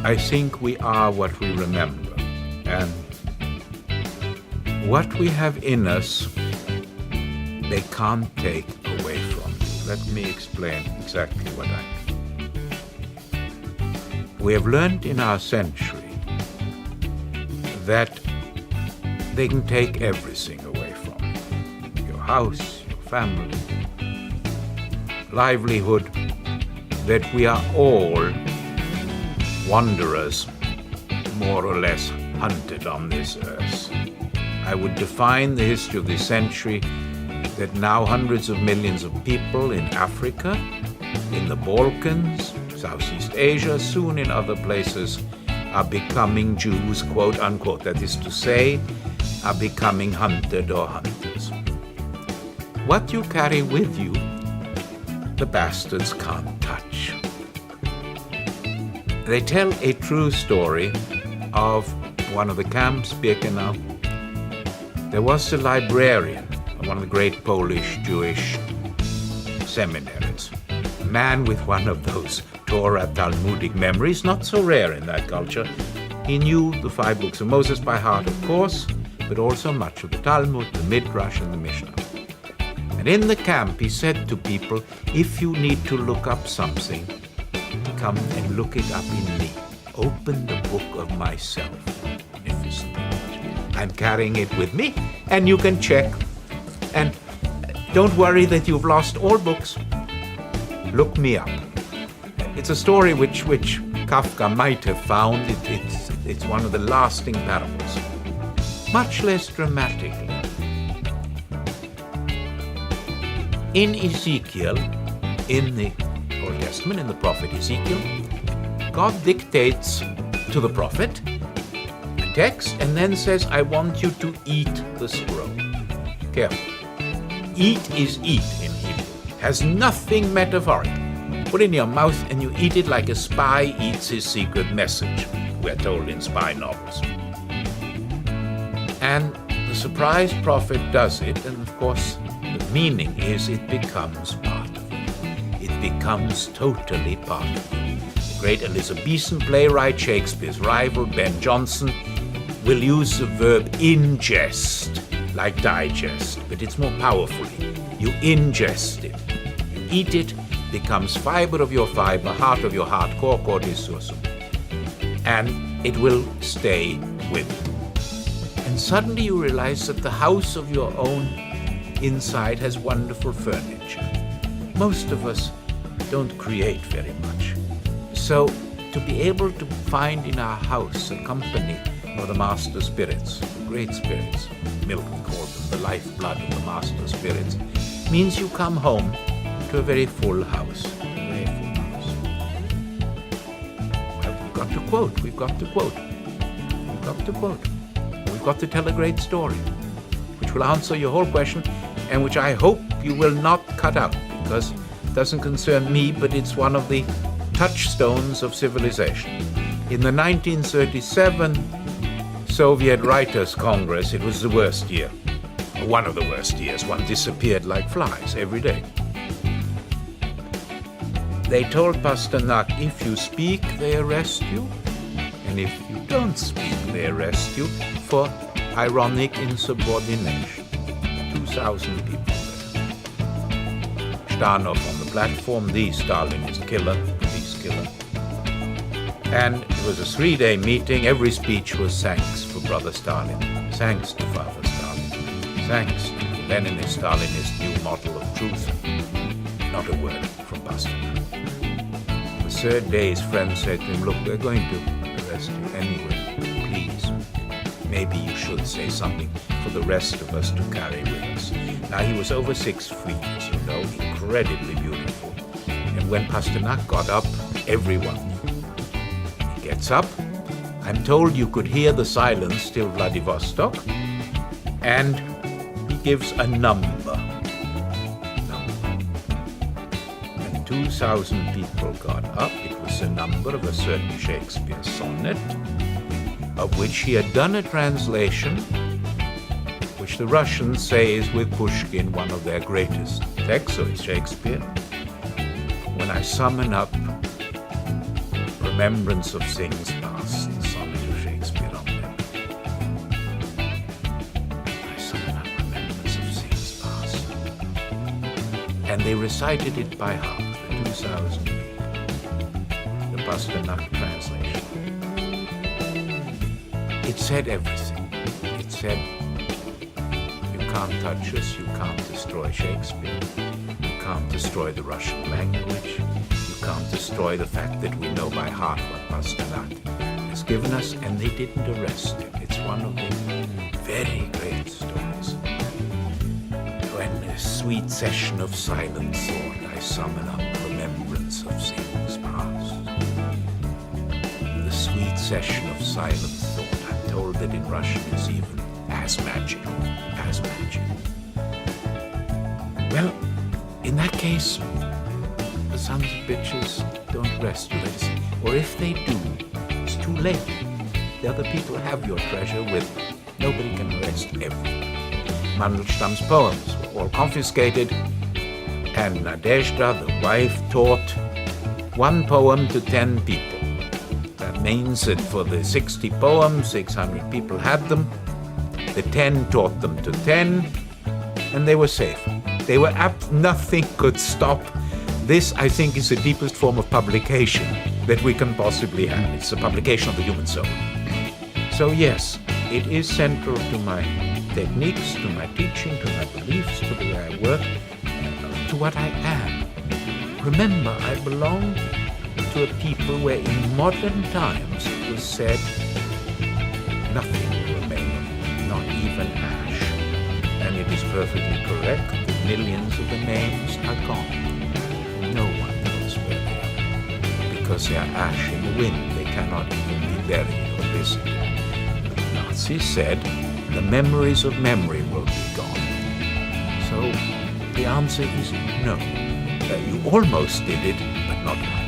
I think we are what we remember, and what we have in us, they can't take away from you. Let me explain exactly what I mean. We have learned in our century that they can take everything away from you. Your house, your family, livelihood, that we are all wanderers, more or less hunted on this earth. I would define the history of this century that now hundreds of millions of people in Africa, in the Balkans, Southeast Asia, soon in other places, are becoming Jews, quote unquote. That is to say, are becoming hunted or hunters. What you carry with you, the bastards can't touch. They tell a true story of one of the camps, Birkenau. There was a librarian of one of the great Polish Jewish seminaries, a man with one of those Torah Talmudic memories, not so rare in that culture. He knew the 5 books of Moses by heart, of course, but also much of the Talmud, the Midrash, and the Mishnah. And in the camp, he said to people, if you need to look up something, come and look it up in me. Open the book of myself. Magnificent image. I'm carrying it with me, and you can check. And don't worry that you've lost all books. Look me up. It's a story which Kafka might have found. It's one of the lasting parables. Much less dramatically. In Ezekiel, in the Old Testament, in the prophet Ezekiel, God dictates to the prophet a text and then says, I want you to eat the scroll. Careful. Eat is eat in Hebrew. Has nothing metaphoric. Put it in your mouth and you eat it like a spy eats his secret message, we're told in spy novels. And the surprised prophet does it, and of course the meaning is it becomes part of you. It becomes totally part of you. The great Elizabethan playwright, Shakespeare's rival, Ben Jonson, will use the verb ingest, like digest, but it's more powerfully. You ingest it. You eat it, becomes fiber of your fiber, heart of your heart, cor cordis sursum. And it will stay with you. And suddenly you realize that the house of your own inside has wonderful furniture. Most of us don't create very much. So to be able to find in our house a company of the master spirits, the great spirits, Milton called them the lifeblood of the master spirits, means you come home to a very full house. A very full house. Well, we've got to tell a great story, which will answer your whole question, and which I hope you will not cut out, because it doesn't concern me, but it's one of the touchstones of civilization. In the 1937 Soviet Writers' Congress, it was the worst year, one of the worst years. One disappeared like flies every day. They told Pasternak, if you speak, they arrest you, and if you don't speak, they arrest you for ironic insubordination. 2,000 people there. Steiner on the platform, the Stalinist killer, peace killer. And it was a 3-day meeting. Every speech was thanks for Brother Stalin, thanks to Father Stalin, thanks to the Leninist, Stalinist new model of truth. Not a word from Pasternak. The 3rd day, his friend said to him, look, we're going to arrest you anyway. Please, maybe you should say something for the rest of us to carry with us. Now, he was over 6 feet, as you know, incredibly beautiful. And when Pasternak got up, everyone knew. He gets up. I'm told you could hear the silence till Vladivostok. And he gives a number. 2,000 people got up. It was the number of a certain Shakespeare sonnet, of which he had done a translation, which the Russians say is with Pushkin one of their greatest texts, so it's Shakespeare. When I summon up remembrance of things past, the sonnet of Shakespeare on memory. I summon up remembrance of things past. And they recited it by heart for 2,000 people. The Pasternak translation. It said everything. It said, you can't touch us, you can't destroy Shakespeare, you can't destroy the Russian language, you can't destroy the fact that we know by heart what Pasternak has given us, and they didn't arrest him. It's one of the very great stories. When a sweet session of silent thought, I summon up remembrance of things past. The sweet session of silent thought, I'm told that in Russian is even as magical, as magic. Well, in that case, the sons of bitches don't rescue, or if they do, it's too late. The other people have your treasure with nobody can arrest everything. Mandelstam's poems were all confiscated, and Nadezhda, the wife, taught one poem to 10 people. That means that for the 60 poems, 600 people had them. The 10 taught them to 10, and they were safe. They were nothing could stop. This, I think, is the deepest form of publication that we can possibly have. It's the publication of the human soul. So yes, it is central to my techniques, to my teaching, to my beliefs, to the way I work, to what I am. Remember, I belong to a people where in modern times it was said, nothing will remain, not even ash. And it is perfectly correct that millions of the names are gone. No one knows where they are, because they are ash in the wind. They cannot even be buried or visited. The Nazis said, the memories of memory will be gone. So the answer is no. You almost did it, but not quite.